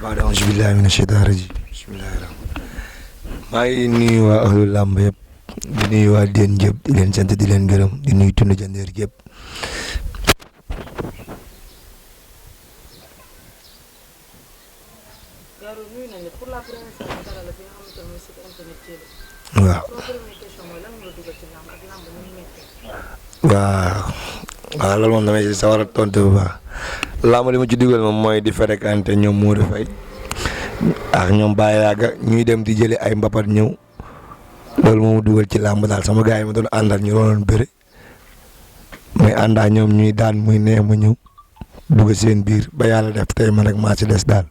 baada auzu billaahi mina sheytaani rajiim bismillaahi rahmaani maa ngi nuyu waa ahlu làmb yëpp di nuyu waa Diène Diop di leen sant di leen gërëm di nuyu tund jandeer yëpp. waaw loolu moom damay si sawar a tontu bu baax làmb li ma ci dugal moom mooy di fréquenté ñoom Modou Faye ak ñoom Baye Yaga ñuy dem di jëli ay mbapat ñëw loolu moom dugal ci làmb daal sama gars yi ma doon àndal ñu doon bëri muy àndaa ñoom ñuy daan muy neex ma ñëw dugg seen biir ba yàlla def tey man rek maa ci des daal.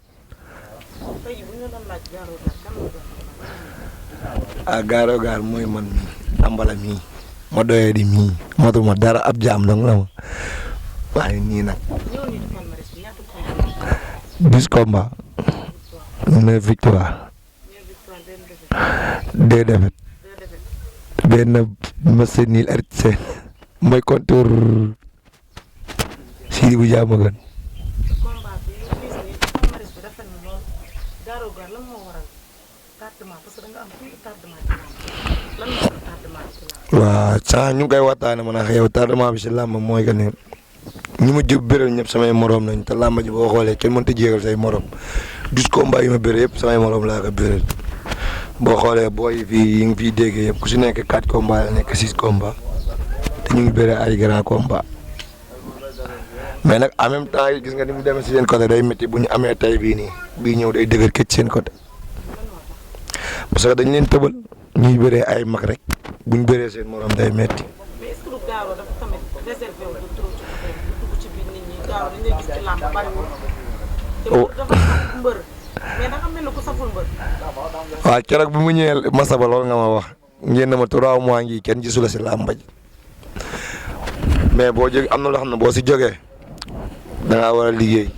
gaaro gaar mooy man mi ambala mii ma doyee di mii matuma dara ab jaam dong la ma waaye nii nag 10 combats 9 victoires 2 défaites benn match nul RTC mooy contour Sidi bu jaama gën waaw saa ñu ngi koy waxtaanee man ak yow tardement bi si làmb mooy que ne ñu ma jëb bëral ñëpp samay morom nañ te làmb ji boo xoolee kenn mënta jéegal say morom 10 combats yi ma bëre yëpp samay morom laa ko bëral boo xoolee booy fii yi ngi fiy déggee yëpp ku si nekk 4 combats la nekk 6 combats te ñu ngi bëre ay grand combats mais nag en même temps gis nga ni mu demee si seen côté day métti bu ñu amee tay bii nii bii ñëw day dëgër këcc seen côté parce que dañ leen tëbal ñuy bëree ay mag rek bu ñu bëree seen morom day métti. mais est-ce que lu gaaro dafa tamit réservé wu trop ci côté dugg ci biir nit ñi gaaro dañ lay gis ci làmb bariwul. te bu dafa saf mbër mais da nga mel ni ku saful mbër. waaw keroog bi mu ñëwee Masaba loolu nga ma wax ngeen ne ma 3 mois ngi kenn gisu la si làmb ji mais boo jógee am na loo xam ne boo si jógee da ngaa war a liggéey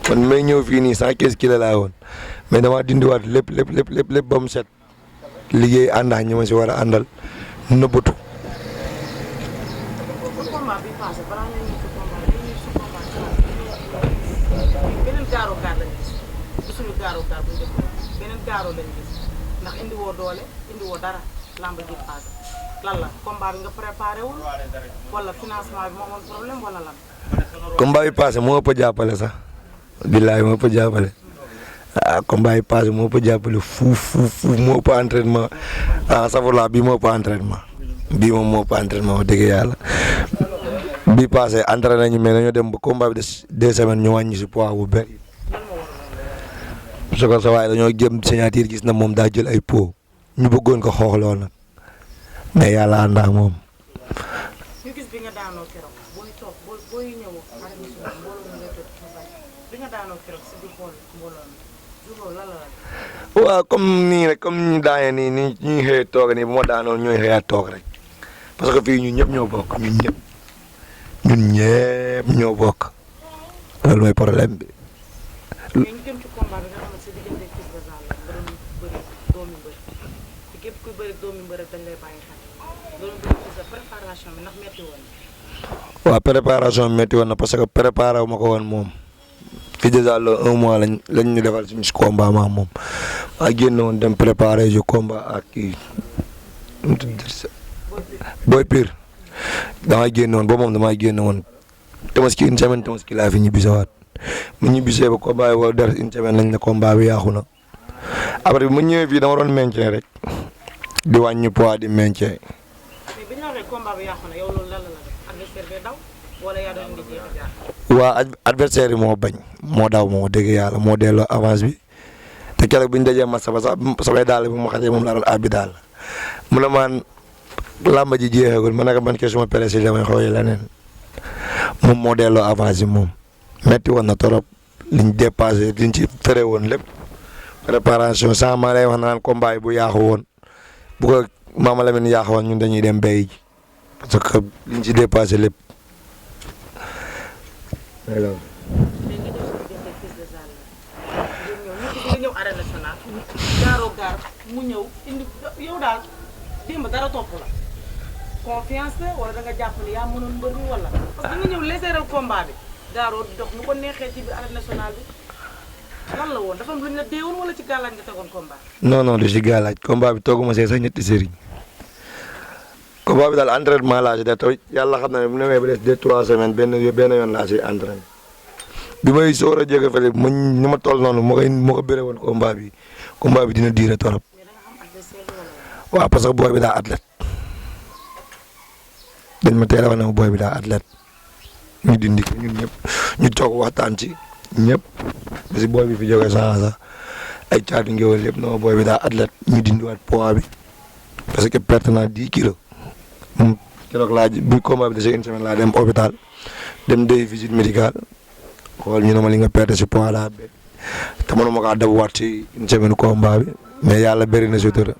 man may ñëw fii nii 115 kilos laa woon mais damaa dindiwaat lépp ba mu set liggéey ànd ak ñi ma si war a àndal nëbbatu. combat bi passé balaa ngay ñëw ci combat bi dañuy su combat beneen gaaro gaar lañ gis du suñu gaaro gaar bu njëkk beneen gaaro lañ gis ndax indi woo doole indi woo dara lamb ji passé lan la combat bi nga préparé wul wala financement bi moo amoon problème wala lan. combat bi passé moo ëpp jàppale sax billaay moo ëpp jàppale combat bi passé moo ëpp jàppale fuuf moo ëpp entraînement safurla bii moo ëpp entraînement bii moom moo ëpp entraînement wax dëgg yàlla bii passé entraîné nañu mais dañoo dem ba combat bi des 2 semaines ñu wàññi si poids bu bëri parce que sa waaye dañoo jëm signature gis na moom daa jël ay pot ñu bëggoon ko xooxloo nag mais yàlla ànd ak moom. ñu gis bi nga daanoo keroog booy toog booy ñëw arène nationale mbooloo mi ngay toog ci bari bi nga daanoo keroog si biir xool mbooloo mi jubóo lan la. waaw comme nii rek comme ni ñu daanee nii ñuy xëyee toog nii bu ma daanoon ñooy xëyaat toog rek parce que fii ñun ñëpp ñoo bokk ñun ñëpp ñoo bokk loolu mooy problème bi. mais ñu jëm ci combat bi nga xamante si diggante Fils de Zale la nga doon bëri doomi mbër te képp kuy bëri doomi mbër rek dañ lay bàyyi xel loolu bëri Fils de préparation bi ndax métti woon na. waaw préparation bi métti woon na parce que préparé wu ma ko woon moom Fils de Zale 1 mois lañ ñu defal suñu si combat ma moom maa génn woon dem préparé ju combat ak kii Boy Pire damaa génn woon ba moom damaa génn woon tabaski une semaine tabaski laa fi ñibbisewaat mu ñibbisee ba combat bi war dara une semaine lañ ne combat bi yaaxu na après mu ñëwee fii dama doon maintien rek di wàññi poids di maintien. mais bi ñu la waxee combat bi yaaxu na yow loolu lan la def adversaire bi daw wala yaa doon ngi jéem a jaar. waa adversaire yi moo bañ moo daw moo dégg yàlla moo delloo avance bi te keroog bi ñu dajee ma sama samay daal bi ma xasee moom laa doon abbi daal mu ne maan làmb ji jeexagul ma ne ko man kay suma presse damay xoolee leneen moom moo delloo avance bi moom metti woon na trop liñ dépassé liñ ci tere woon lépp préparation sans ma lay wax naan combat yi bu yaaxu woon bu ko Mama Lamine yaaxu woon ñun dañuy dem béy ji parce que liñ ci dépassé lépp. léegi nga def sa diggante Fils de Zale nga ñëw arène nationale gaaroo gaar mu ñëw indi yow daal démb dara topp la confiance la wala da nga jàpp ne yaa mënoon mbër mi wala parce que nga ñëw léseeral combat bi gaaroo di dox nu ko neexee ci biir arène nationale bi. lan la woon dafa am lu ñu la deewoon wala ci gàllaaj nga tegoon combat. non non du si gàllaaj combat bi tooguma see sax ñetti sëriñ combat bi daal entraînement laa si def te yàlla xam na ne bu demee ba des 2-3 semaines benn yoon laa si entraîné bi may soor a jóge fële ma ni ma toll noonu moo ko béré woon combat bi dina diire torop waaw parce que booy bi daa athlète dañ ma teel a wax ne ma booy bi daa athlète ñu dindi ko ñun ñëpp ñu toog waxtaan ci ñëpp parce que booy bi fi jógee sax ay caatu ngéwél yëpp non booy bi daa athlète ñu dindiwaat poids bi parce que perte naa 10 kilos keroog laa bi combat bi de une semaine laa dem hôpital dem def visite médicale xool ñu ne ma li nga perte si poids laa bet te mënuma kaa dabuwaat ci une semaine combat bi mais yàlla bëri na sutura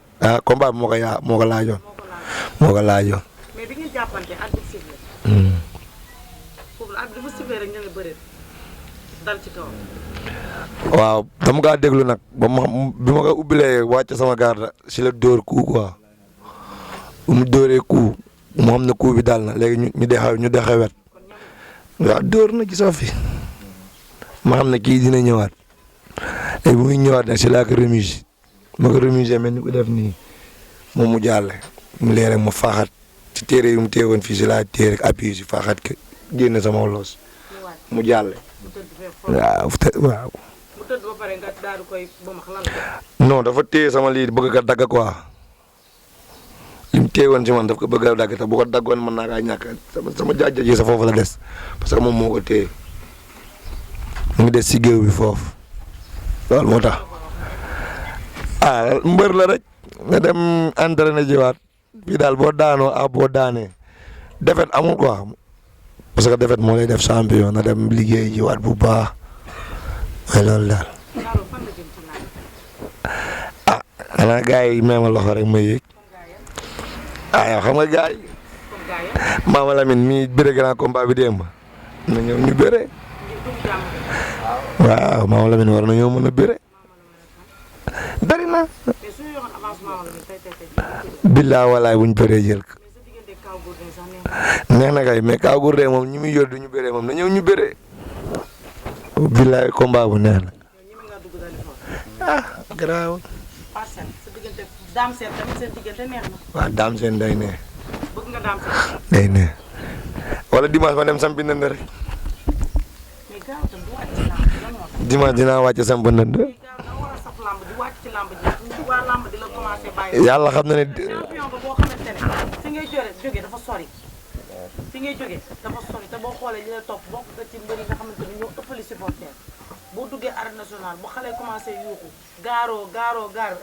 combat bi moo ko laajoon. mais bi ngeen jàppante ak bi sifflé. foofu la ak dafa sifflé rek ñu ngi bëri dal ci kawam. waaw dama kaa déglu nag bi ma ko ubbilee wàcc sama garde si la dóor coup quoi bu mu dóoree coup mu xam ne coup bi daal na léegi ñu dexee wet waaw dóor na gisoo fi ma xam ne kii dina ñëwaat léegi bu muy ñëwaat nag si laa ko remise ma ko remise mel ni ko def nii moom mu jàlle mu lee rek ma faaxat ci téere yu mu téewoon fii si laa téye rek appui si faaxat ke génne sama loos mu jàlle waaw waaw. mu tëdd ba pare nga daal di koy bëmax lan la. non dafa téye sama lii bëgg ko dagg quoi li mu téyewoon si man daf ko bëgg a dagg te bu ko daggoon mën naa kaa ñàkk sama jaajëf ji sa foofu la des parce que moom moo ko téye mu ngi des si géew bi foofu loolu moo tax mbër la rek nga dem entraîné jiwaat fii daal boo daanoo boo daanee defet amul quoi parce que defet moo lay def champion na dem liggéey jiwaat bu baax mooy loolu daal. xanaa gars yi may ma loxo rek ma yéeg yow xam nga gars yi Mama Lamine mii bëre grand combat bi démb na ñëw ñu bëre waaw Mama Lamine war na ñëw mën a bëre bari na billaa walaay buñ bëree jël ko neex na kay mais Kaw Gourdin moom ñi muy yor du ñu bëree moom na ñëw ñu bëree billaay combat bu neex la garaaw waaw Dame Sène day neex day neex wala dimanche ma dem sampi ndënd rek dimanche dinaa wàcc sampi ndënd yàlla xam na ne fi ngay jóge dafa sori te boo xoolee li la topp bokk nga ci mbir yi nga xamante ni ñoo ëppali supporter boo duggee arène nationale bu xale commencé yuuxu gaaro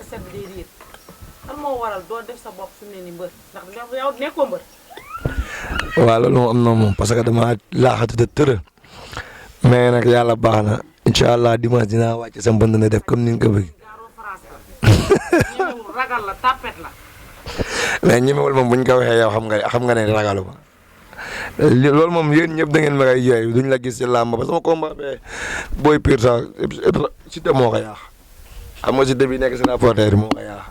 stade bi day riir lan moo waral doo def sa bopp fi mu ne nii mbër ndax yow nekkoo mbër. waaw loolu moom am na moom parce que dama laaxatu te tërë mais nag yàlla baax na incha allah dimanche dinaa wàcc sa mbënd na def comme ni nga ko bëgg. gaaro France la ñemewul ragal la tapet la. mais ñemewul moom bu ñu ko waxee yow xam nga ne ragalu ma loolu moom yéen ñëpp da ngeen ma koy jooy duñ la gis ci làmb ba sama combat bee booy pire sax Siteu moo ko yaax xam nga Siteu bi nekk si rapporteur moo ko yaax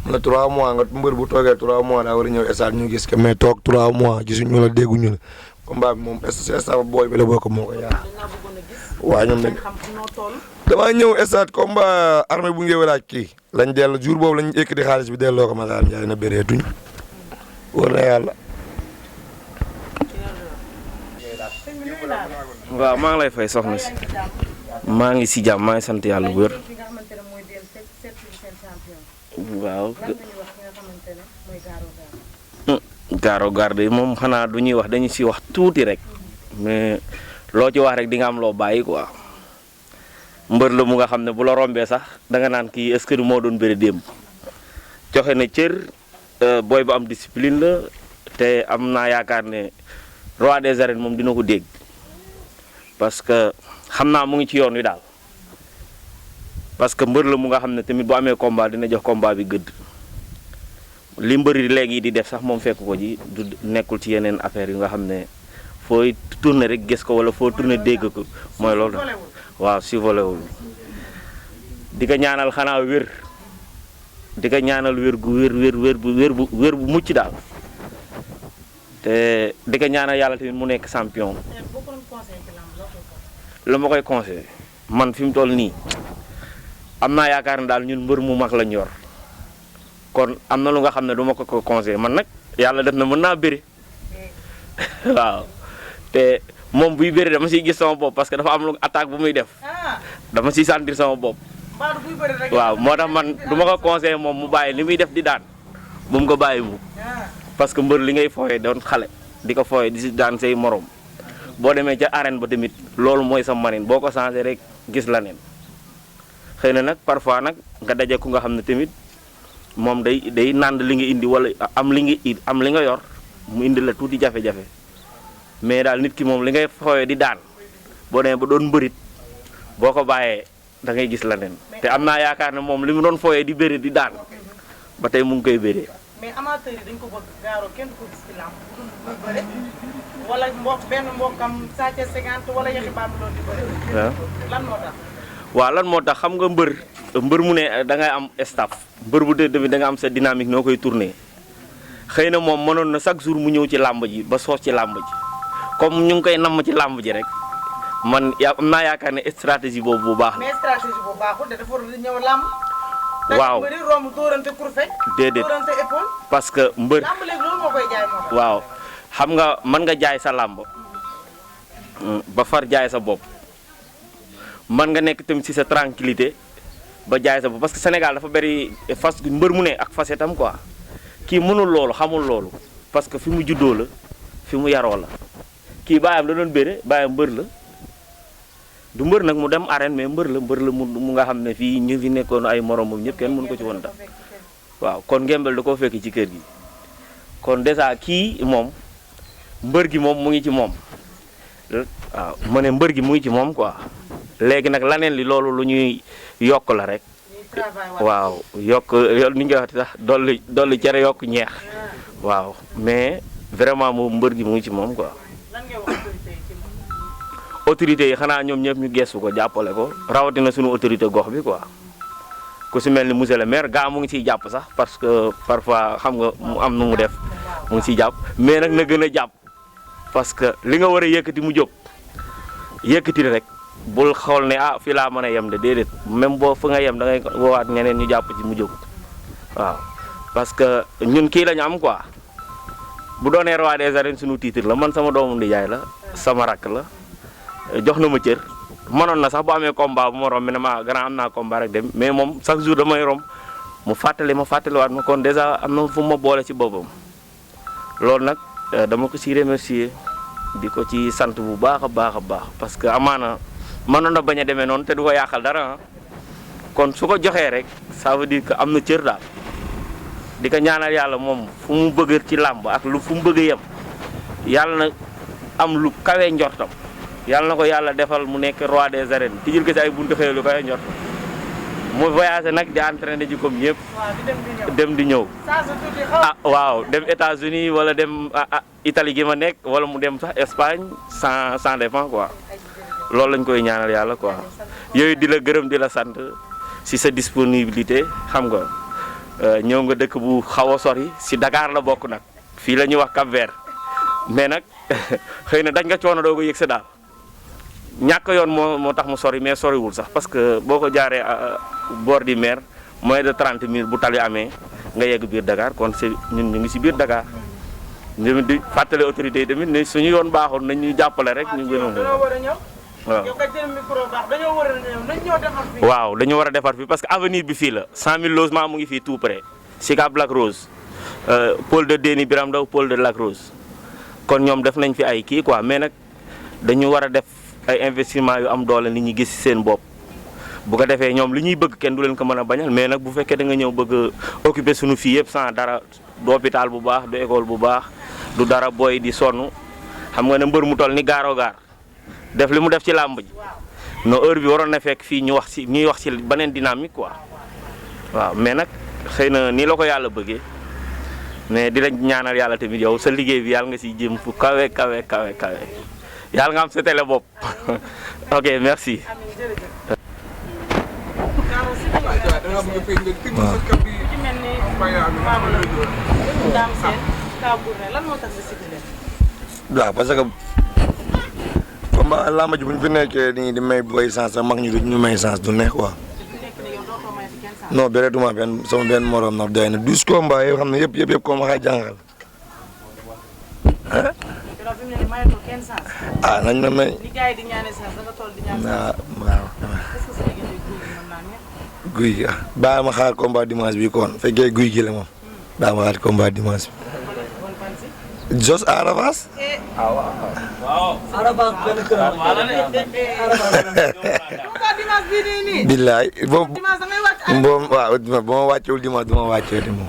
mu ne 3 mois nga mbër bu toogee 3 mois daa war a ñëw stade ñu gis que mais toog 3 mois gisuñu la dégguñu la combat bi moom stade booy bi la boo ko moo ko yaax waaw ñoom dañ damaa ñëw stade combat armée bu ngéwélaaj kii lañ dellu jour boobu lañ ekkati xaalis bi delloo ko Massar Ndiaye na bëreetuñ wóor na yàlla. waaw maa ngi lay fay soxna si maa ngi si jàmm maa ngi sant yàlla bu wér. waaw. Garo Gare moom xanaa du ñuy wax dañu si wax tuuti rek mais loo ci wax rek di nga am loo bàyyi quoi mbër la mu nga xam ne bu la rombee sax danga naan kii est-ce que moo doon bëre démb joxe na cër booy bu am discipline la te am naa yaakaar ne roi des arènes moom dina ko dégg. parce que xam naa mu ngi ci yoon wi daal parce que mbër la mu nga xam ne tamit bu amee combat dina jox combat bi gëdd li mbëri léegi di def sax moom fekk ko ji du nekkul ci yeneen affaire yu nga xam ne fooy tourner rek gis ko wala foo tourner dégg ko mooy loolu waaw si volewul di ko ñaanal xanaa wér di ko ñaanal wér gu wér bu mucc daal te di ko ñaanal yàlla tamit mu nekk champion. lu ma koy conseillé man fi mu toll nii am naa yaakaar ne daal ñun mbër mu mag lañ yor kon am na lu nga xam ne du ma ko conseillé man nag yàlla def na mën naa bëri waaw te moom buy bëri dama siy gis sama bopp parce que dafa am lu attaque bu muy def dama siy sentir sama bopp waaw moo tax man du ma ko conseillé moom mu bàyyi li muy def di daan bu mu ko bàyyi mu parce que mbër li ngay fooyee doon xale di ko fooyee di si daan say morom boo demee ca arène ba tamit loolu mooy sa manin boo ko changé rek gis la neen xëy na nag parfois nag nga daje ku nga xam ne tamit moom day nànd li nga indi wala am li nga yor mu indi la tuuti jafe-jafe mais daal nit ki moom li ngay fooyee di daan boo demee ba doon mbërit boo ko bàyyee da ngay gis la neen te am naa yaakaar ne moom li mu doon fooyee di bëri di daan ba tey mu ngi koy bëree. mais amateurs yi dañ ko bëgg Garo kenn ko gis ci làmb bu dul bëre wala benn mbokkam Sathiès 50 wala Yaxi Bambilor di bëre. waaw lan moo tax. waaw lan moo tax xam nga mbër mu ne da ngay am staff mbër bu dee tamit da nga am sa dynamique noo koy tourné xëy na moom mënoon na chaque jour mu ñëw ci làmb ji ba soos ci làmb ji comme ñu ngi koy namm ci làmb ji rek man am naa yaakaar ne stratégie boobu bu baax la. mais stratégie boobu baaxul de dafa war a ñëw làmb. waaw dañu bëri romb dóorante kurfeñ. déedéet dóorante épaule. parce que mbër. làmb léegi loolu moo koy jaay moo tax. waaw xam nga mën nga jaay sa làmb ba far jaay sa bopp mën nga nekk tamit ci sa tranquillité ba jaay sa bopp parce que Sénégal dafa bari fas mbër mu ne ak facetam quoi kii mënul loolu xamul loolu parce que fi mu juddoo la fi mu yaroo la kii baayam la doon bëre baayam mbër la du mbër nag mu dem arène mais mbër la mu nga xam ne fii ñu fi nekkoon ay moromam ñëpp kenn mënu ko ci woon daf waaw kon ngembel da koo fekk ci kër gi kon déjà kii moom mbër gi moom mu ngi ci moom waaw ma ne mbër gi mu ngi ci moom quoi léegi nag laneen li loolu lu ñuy yokk la rek waaw yokk ni nga wax sax dolli cere yokk ñeex waaw mais vraiment moom mbër gi mu ngi ci moom quoi. lan ngay wax autorité yi ci moom. autorité yi xanaa ñoom ñëpp ñu gestu ko jàppale ko rawatina suñu autorité gox bi quoi ku si mel ni monsieur le maire gaa mu ngi ciy jàpp sax parce que parfois xam nga mu am nu mu def mu ngi ciy jàpp mais nag na gën a jàpp parce que li nga war a yëkkati mu jóg yëkkati rek bul xool ne ah fii laa mën a yem de déedéet même boo fa nga yem da ngay woowaat ñeneen ñu jàpp ci mu jóg waaw parce que ñun kii la ñu am quoi bu doonee roi des arènes suñu titre la man sama doomu ndiyaay la sama rakk la jox na ma cër mënoon na sax bu amee combat bu ma romb ne ma grand am naa combat rek dem mais moom chaque jour damay romb mu fàttaliwaat ma kon déjà am na fu ma boole ci boppam loolu nag dama ko ci remercier di ko ci sant bu baax a baax a baax parce que amaana mënoon na bañ a demee noonu te du ko yàqal dara kon su ko joxee rek ça veut dire que am na cër daal di ko ñaanal yàlla moom fu mu bëgg ci làmb ak fu mu bëgg yem yàlla na am lu kawe njortam yàlla na ko yàlla defal mu nekk roi des arènes tijjil ko ci ay buntu xëy lu kawe njortam mu voyagé nag di entraîné ji comme ñëpp dem di ñëw ah waaw dem États-Unis wala dem Italie gi ma nekk wala mu dem sax Espagne sans dépend quoi loolu lañ koy ñaanal yàlla quoi yooyu di la gërëm di la sant si sa disponibilité xam nga ñëw nga dëkk bu xaw a sori si Dakar la bokk nag fii la ñuy wax Cap-Vert mais nag xëy na dañ nga coono doo ko yëg sa daal ñàkk yoon moo tax mu sori mais soriwul sax parce que boo ko jaaree bord di mer moins de 30 minutes bu tali amee nga yegg biir Dakar kon c'est ñun ñu ngi si biir Dakar ñu di fàttale autorité yi tamit ne suñu yoon baaxoon nañ ñu jàppale rek ñu gën a waaw waaw dañoo war a defar fii parce que avenir bi fii la 100000 logements mu ngi fii tout près Sicap Lac Rose pôle de Déni Biram Ndaw pôle de Lac Rose kon ñoom def nañ fi ay kii quoi mais nag dañu war a def ay investissement yu am doole nit ñi gis seen bopp bu ko defee ñoom li ñuy bëgg kenn du leen ko mën a bañal mais nag bu fekkee da nga ñëw bëgg a occuper suñu fii yëpp sans dara du hôpital bu baax du école bu baax du dara booy di sonn xam nga ne mbër mu toll ni Garo Gare def li mu def ci làmb ji no heure bi waroon na fekk fii ñuy wax ci beneen dynamique quoi waaw mais nag xëy na nii la ko yàlla bëggee mais di la ñaanal yàlla tamit yow sa liggéey bi yàlla nga siy jëm fu kawe yàlla nga am sa télé bopp ok merci. waaw parce que comme mbaa làmb ji bu ñu fi nekkee nii di may boy chance sax mag ñi du ñu may chance du neex quoi. te fi nekk nii yow dootoo may kenn chance. non bëreetuma sama benn morom nag doy na 12 combats yoo xam ne yëpp ko ma xay jàngal. te loolu fi mu ne nii mayatoo kenn chance. ah nañ ma may. li gars yi di ñaanee chance da nga toll di ñaan chance. waaw. est-ce que sa diggante guy gi mën naa neex. guy gi bàyyi ma xaar combat dimanche bi kon fekkee guy gi la moom. bàyyi ma xaar combat dimanche bi. kon ban si. Jos Ada Fass. combat dimanche bii nii nii. billaay boobu dimanche da ngay wàcc ay. boobu waaw ba ma wàccewul dimanche du ma wàccee di moom.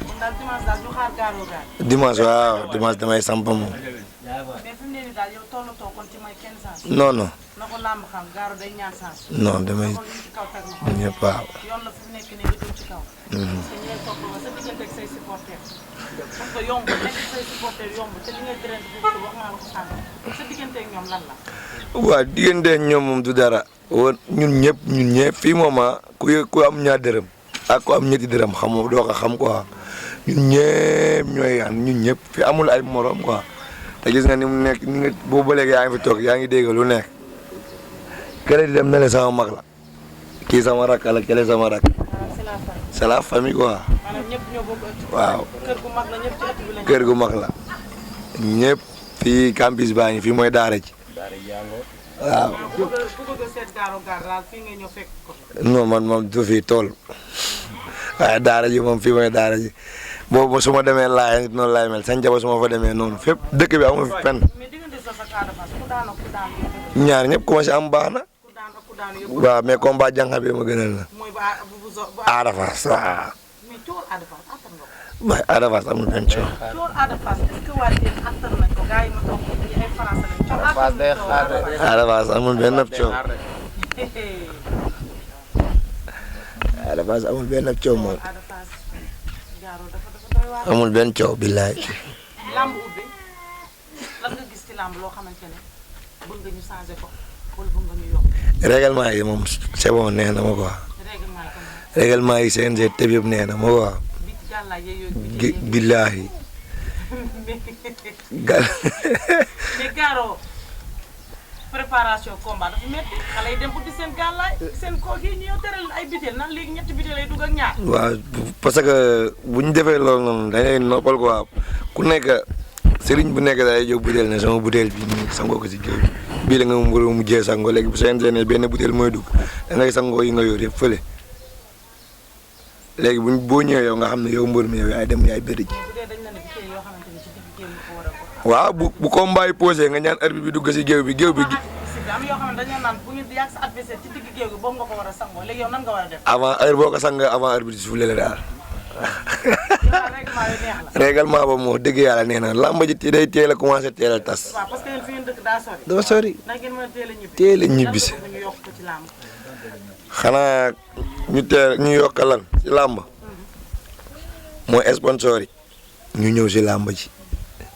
kon daal dimanche daal ñu xaar gaaroo gaar. dimanche waaw dimanche damay samp moom. mais fi mu ne nii daal yow tollatoo kon ci may kenn chance. non non na ko làmb xam gaaro day ñaan chance. non damay kon ñu ci kaw teg na ko. ñëpp waaw. yoon la fi mu nekk nii nga jëm ci kaw. parce que ñooy topp ba sa diggante ak say supporters. parce que yomb nekk say supporters yomb te li ngay traité foofu wax nga ko sànq sa diggante ak ñoom lan la. waaw diggante ñoom moom du dara woon ñun ñëpp fii moom ku am ñaar dërëm ak ku am ñetti dërëm xamoo doo ko xam quoi ñun ñëpp ñooy ànd ñun ñëpp fi amul ay morom quoi te gis nga ni mu nekk ni nga boobu ba léegi yaa ngi fi toog yaa ngi dégg lu nekk kële di dem na le sama mag la kii sama rakk la kële sama rakk c'est la famille quoi maanaam ñëpp ñoo bokk ëtt. waaw kër gu mag la ñëpp ci ëtt bi lañ. kër gu mag la ñëpp fii campus baa ngi fii mooy daara ji waaw. ku bëgg a seet gaaro gaar daal fii nga ñëw fekk ko. non man moom du fi tool waaye daara ji moom fii mooy daara ji boobu su ma demee laay noonu laay mel seen jaba su ma fa demee noonu fépp dëkk bi amu fi penn mais diggante sa Ada Fass ku daan ak ku daan ñaar ñëpp commencé am baax na ku daan ak ku daan yëpp. waaw mais combat jànqa bi ma gënal na mooy bu Ada Fass waaw mais coor Ada Fass attan nga ko. waaye Ada Fass amul benn coow coor Ada Fass est-ce que waa Dieng attan nañ ko gars yi ma toog ci ay français lañ. coor attan nañ ko Ada Fass. Ada Fass amul benn coow Ada Fass amul benn coow moom Ada Fass gaaro dafa doy waar. amul benn coow billaay lamb ubbi lan nga gis ci lamb loo xamante ne bëgg nga ñu changé ko wala bëgg nga ñu yokk règlement yi moom c'est bon neex na ma quoi règlement yi comme règlement yi CNG tëb yëpp neex na ma quoi bi ci gàllaay yooyu billaahi gal mais gaaro préparation combat dafa métti xale yi dem bu di seen gàllaay seen kook yi ñu yow teral ay bitel nan léegi ñetti bitel lay dugg ak ñaar. waaw parce que bu ñu defee loolu noonu dañuy noppal quoi ku nekk sëriñ bu nekk day jóg butéel ne sama butéel bi nii sangoo ko si géej bii la nga mu mujjee sangoo léegi bu seen ne benn butéel mooy dugg da ngay sangoo yi nga yor yëpp fële léegi boo ñëwee yow nga xam ne yow mbër mi yow yaay dem yaay bëri ji. bu dee dañ la ne bitel yoo xamante ne ci digg géew ñu ko war a ko. waaw bu combat yi posé nga ñaan arbitre bi dugg si géew bi am yoo xam ne dañoo naan bu ñu yàgg sa adversaire ci digg géew gi boobu nga ko war a sangoo léegi yow nan nga war a def. avant heure boo ko sang avant arbitre si fule la daal. règlement yu neex la. règlement ba moo dëgg yàlla nee na làmb ji day teel a commencé teel a tas. waaw parce que yéen fi ngeen dëkk daa sori. dafa sori. ndax ngeen mën a teel a ñibbi. teel a ñibbi si. lan nga bëgg ñu yokk ko ci làmb. xanaa ñu yokk lan ci làmb mooy sponsor yi ñu ñëw si làmb ji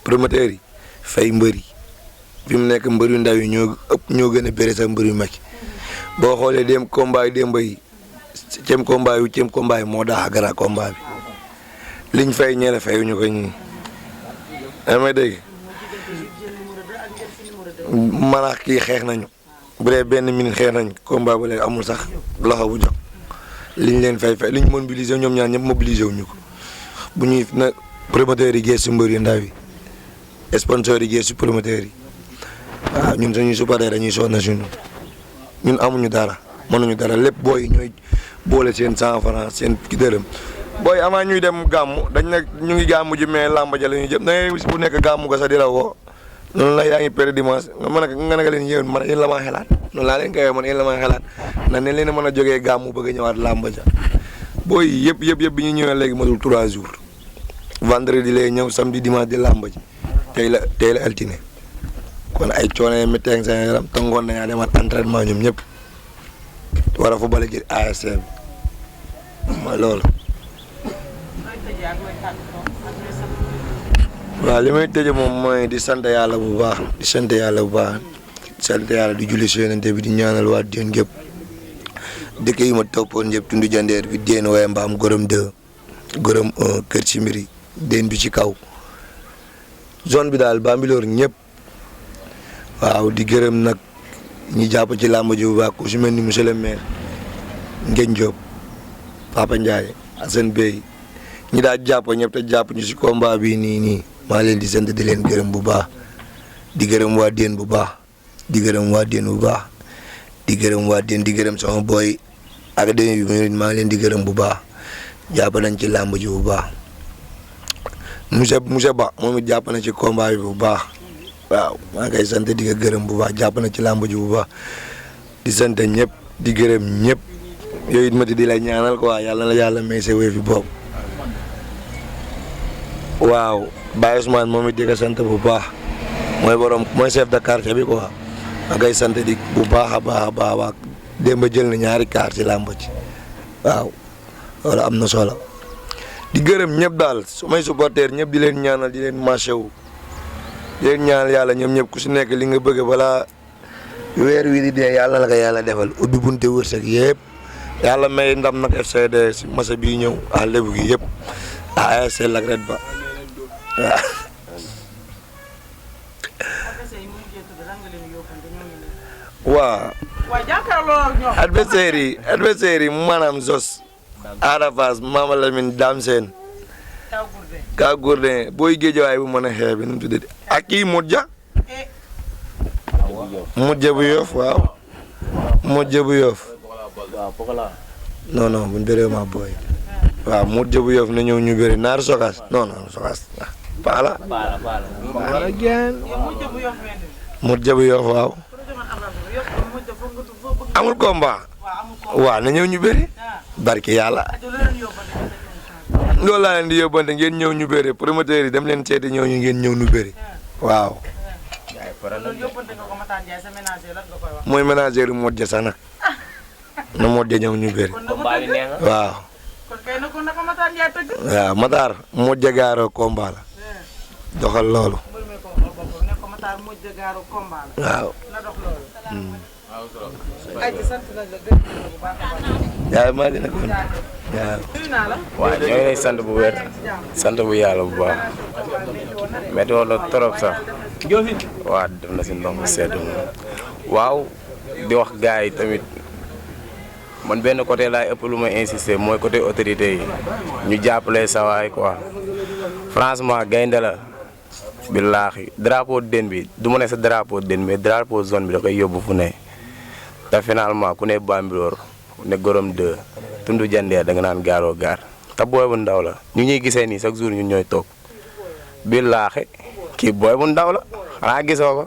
promoteurs yi fay mbër yi fi mu nekk mbër yu ndaw yi ñoo gën a bëre sax mbër yu mag boo xoolee dem combat yi démb yi cem combat yi moo daax grand combat bi liñ fay ñeele fayuñu ko ñii damay dégg man ak kii xeex nañu bu dee benn minute xeex nañ combat bu léegi amul sax loxo bu jox liñ leen fay liñ mobiliser ñoom ñaar ñëpp mobiliser wuñu ko bu ñuy na promoteurs yi gees si mbër yu ndaw yi sponsors yi gees si promoteurs yi waaw ñun suñuy supporter dañuy sonn suñu ñun amuñu dara mënuñu dara lépp booy ñooy boole seen 100 francs seen ki dërëm booy avant ñuy dem gàmmu dañ ne ñu ngi gàmmu ji mais làmb ja la ñuy jëm da ngay bis bu nekk gàmmu ga sax di la woo noonu la yaa ngi péré dimanche nga ne leen yéen man yéen la maa xelaat noonu laa leen koy man yéen la maa xelaat ndax ne leen a mën a jógee gàmmu bëgg a ñëwaat làmb ja booy yëpp bi ñu ñëwee léegi matul 3 jours vendredi lay ñëw samedi dimanche di làmb ji tey la altine kon ay coono yi métti ak seen yaram tàngoon nañaa demaat entraînement ñoom ñëpp war a fa bala jël ASC bi mooy loolu. waaw li may tëjee moom mooy di sant yàlla bu baax di sant yàlla di julli si Yonent bi di ñaanal waa Diène gépp dëkk yi ma toppoon ñëpp tundu jandeer bi Diène waaye mbaam Gorom 2 Gorom 1 Kër Cimiri Diène bi ci kaw zone bi daal Bambilor ñëpp waaw di gërëm nag ñi jàpp ci làmb ji bu baax ku si mel ni monsieur le maire Ngeen Diop Papa Ndiaye Assane Bey ñi daa jàpp ñëpp te jàpp ñu si combat bi nii maa leen di sant di leen gërëm bu baax di gërëm waa Déen bu baax di gërëm waa Déen bu baax di gërëm waa Déen di gërëm sama boy académie bi maa ngi leen di gërëm bu baax jàpp nañ ci làmb ji bu baax monsieur Ba moom it jàpp na ci combat bi bu baax waaw maa ngi koy sant di ko gërëm bu baax jàpp na ci làmb ji bu baax di sant ñëpp di gërëm ñëpp yooyu it ma di la ñaanal quoi yàlla na la yàlla may sa wéy fi boobu waaw Baye Ousmane moom it di ko sant bu baax mooy chef de quartier bi quoi maa ngi koy sant di bu baax a baax a baax démb jël na ñaari kaar ci làmb ci waaw loolu am na solo di gërëm ñëpp daal su may supporter ñëpp di leen ñaanal di leen marché wu di leen ñaanal yàlla ñoom ñëpp ku si nekk li nga bëgg balaa weer wi di dee yàlla la ko yàlla defal ubbi bunte wërsëg yëpp yàlla may ndam nag FCD si masa bii ñëw à lébu gi yëpp à ASC Lac Ret Ba waaw. waaw. waaw jàkkaarloo ak ñoom. adversaire yi maanaam Zos. Ada Fass Mama Lamine Dame Sène. Ka Gourdin booy géejawaay bu mën a xeex bi nu mu tuddati ak kii Modja. Modja bu Yoff waaw. Modja bu Yoff. non bu ñu bëree ma booy. waaw Modja bu Yoff na ñëw ñu bëri naar Sogas non Sogas Paala. Modja bu Yoff waaw. amul combat. waaw na ñëw ñu bëri. barki yàlla. loolu laa leen di yóbbante ngeen ñëw ñu bëri promoteur yi dem leen seeti ñëw ñu ngeen ñëw ñu bëri. waaw. mooy ménager yu Modja sax nag. na Modja ñëw ñu bëri. waaw. waaw Matar Modja gaaro combat la. doxal loolu. waaw. yaa maa gën a kon waaw ñoo ngi lay sant bu wér sant bu yàlla bu baax métti woon na trop sax waaw def na si ndox mu sedd waaw di wax gars yi tamit man benn côté laay ëpp lu may insister mooy côté autorité yi ñu jàppale sawaay quoi franchement gaynde la billaahi drapeau den bi du ma ne sa drapeau den mais drapeau zone bi da koy yóbbu fu ne te finalement ku ne Bambilor ne Gorom 2 tundu jandeer da nga naan gaaroo gaar te booy bu ndaw la ñu ñuy gisee nii chaque jour ñun ñooy toog billaahi kii booy bu ndaw la xanaa gisoo ko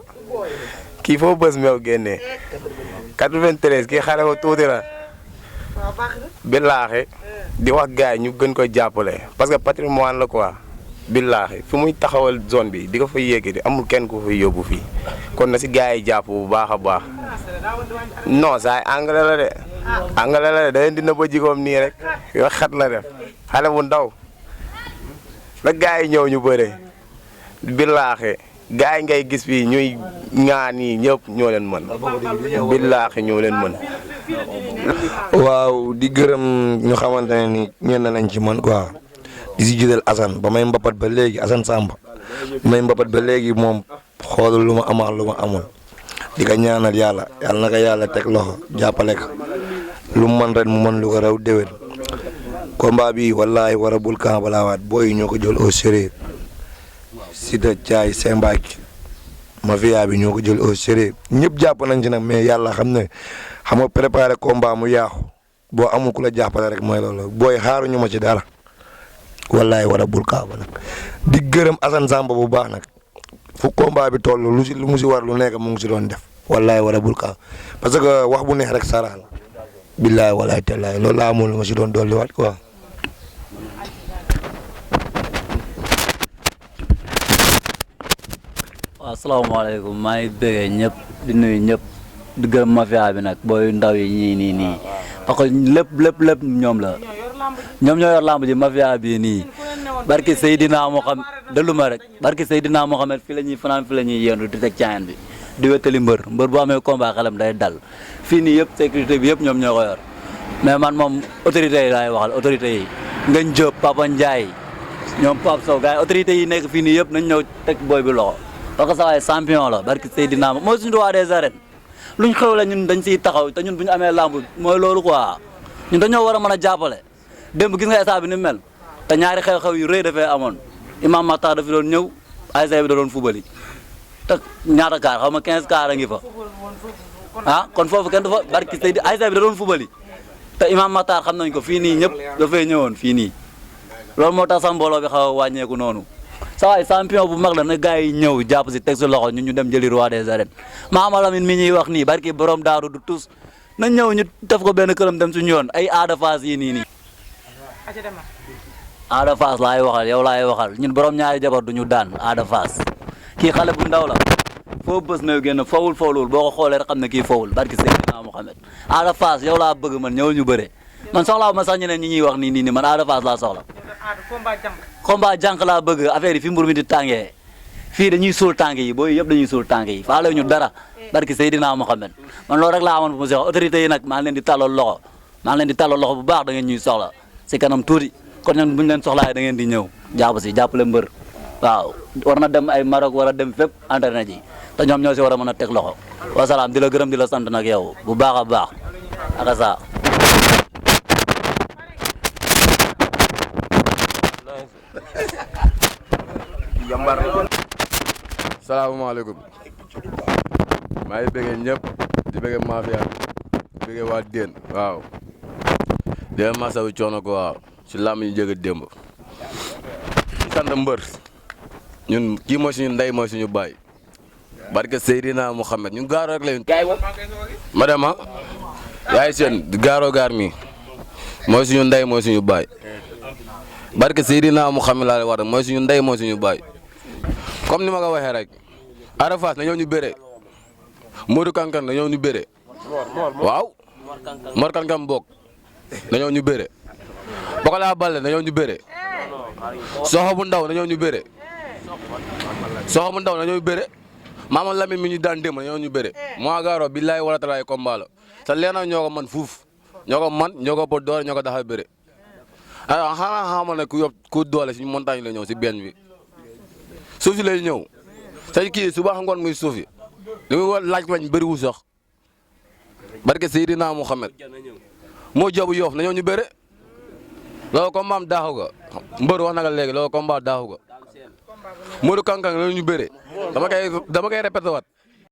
kii foo bës meew génnee 93 kii xale ko tuuti la billaahi di wax gars yi ñu gën ko jàppale parce que patrimoine la quoi billaahi fi muy taxawal zone bi di ko fa yéegi di amul kenn ku fay yóbbu fii kon na si gars yi jàpp bu baax a baax non saa yi anglais la de anglais la de da leen dina ba jikoom nii rek yoo xat la def xale bu ndaw la gars yi ñëw ñu bëre billaahi gars yi ngay gis fii ñuy ŋaan yi ñëpp ñoo leen mën billaahi ñoo leen mën. waaw di gërëm ñu xamante ne ni ñenn nañ ci man quoi di si jiital Assane ba may mbapat ba léegi Assane Samba ba may mbapat ba léegi moom xoolul lu ma amax lu ma amul di ko ñaanal yàlla na ko yàlla teg loxo jàppale ko lu mu mën ren mu mën lu ko raw déwén combat bi wallaahi war a bul camp balaa waat booy yi ñoo ko jël au sérieux Siteu Thiaye Sembaki mafia bi ñoo ko jël au sérieux ñëpp jàpp nañ ci nag mais yàlla xam ne xam nga préparé combat mu yaaxu boo amul ku la jàppale rek mooy loolu booy xaaruñu ma ci dara wallaay war a bul kaaba nag di gërëm Assane Samba bu baax nag fu combat bi toll lu mu si war lu nekk mu ngi si doon def wallaay war a bul kaaba parce que wax bu neex rek sarax la billaay wallaay tellaay loolu laa amoon lu ma si doon dolliwaat quoi. waaw asalaamaaleykum maa ngi bëggee ñëpp di nuyu ñëpp di gërëm mafia bi nag booy ndaw yi nii parce que lépp ñoom la ñoom ñoo yor lamb ji mafia bi nii barki Seydina Mohamed delu ma rek barki Seydina Mohamed fi la ñuy fanaan fi la ñuy yendu di teg caayan bi di wétali mbër bu amee combat xelam day dal fii nii yëpp sécurité bi yëpp ñoom ñoo ko yor mais man moom autorité yi laay waxal autorité yi Ngagne Diop Papa Ndiaye ñoom Pape Sow gars yi autorité yi nekk fii nii yëpp nañ ñëw teg booy bi loxo parce que sa waay champion la barki Seydina mooy suñu roi des arènes luñ xew la ñun dañ siy taxaw te ñun bu ñu amee lamb mooy loolu quoi ñun dañoo war a mën a jàppale démb gis nga état bi ni mel te ñaari xew-xew yu rëy dafay amoon Imam Matar dafi doon ñëw ASC bi da doon fubali te ñaata kaar xaw ma 15 kaar a ngi fa ah kon foofu kenn du fa barki Seydi ASC bi da doon fubali te Imam Matar xam nañ ko fii nii ñëpp dafay ñëwoon fii nii loolu moo tax sax mbooloo bi xaw a wàññeeku noonu sa waay champion bu mag la na gars yi ñëw jàpp si teg si loxo ñun ñu dem jëli roi des arènes Mama Lamine mi ñuy wax nii barki borom daaru du tus na ñëw ñu def ko benn këram dem suñu yoon ay Ada Fass yi nii Ada Fass laay waxal yow laay waxal ñun borom ñaari jabar du ñu daan Ada Fass kii xale bu ndaw la foo bës meew génn fawul boo ko xoolee rek xam ne kii fawul barki Seydina Mohamed Ada Fass yow laa bëgg man ñëwul ñu bëre man soxlaa ma sax ñeneen ñi ñuy wax nii man Ada Fass laa soxla combat jànq laa bëgg affaire yi fi mbur mi di tàngee fii dañuy suul tànk yi booy yëpp dañuy suul tànk yi faale ñu dara barki Seydina Mohamed man loolu rek laa amoon bu mu si wax autorité yi nag maa ngi leen di tàllal loxo bu baax da ngeen ñuy soxla si kanam tuuti kon ñun buñu leen soxlaa da ngeen di ñëw jàpp si jàppale mbër waaw war na dem ay Maroc war a dem fépp entraîné ji te ñoom ñoo si war a mën a teg loxo wasalaam di la gërëm di la sant nag yow bu baax a baax ak sa salaamaaleykum maa ngi bëggee ñëpp di bëggee mafia di bëggee waa Déen waaw di leen masawu coono ko waaw si làmb ñu jóge démb di sant mbër ñun kii mooy suñu ndey mooy suñu baay barke Seydina Mouhamed ñun gaaro rek lañu ma dema yaay seen gaaro gaar mi mooy suñu ndey mooy suñu baay barke Seydina Mouhamed laa wax mooy suñu ndey mooy suñu baay comme ni ma ko waxee rek Ada Fass na ñëw ñu bëre Modou Kankan na ñëw ñu bëre waaw Mor Kankan bokk na ñëw ñu bëre Pokola Baldé na ñëw ñu bëre Soxo bu ndaw na ñëw ñu bëre Soxo bu ndaw na ñëw ñu bëre Mama Lamine mi ñu daan démb na ñëw ñu bëre moo gaaro billaay wala talaay combat la te leena ñoo ko man fuuf ñoo ko man ñoo ko pot doole ñoo ko daxa bëre alors xanaa xamal ne ku doole si montagne la ñëw si benn bi suuf si lay ñëw say kii suba ngoon muy suuf yi li muy war laaj lañ bëriwul sax barke Seydina Mouhamed moo jobu yoof na ñëw ñu bëre loolu combat daaxu ga mbër wax na nga léegi loolu combat daaxu ga Modou Kankan la ñu bëre dama koy répété waat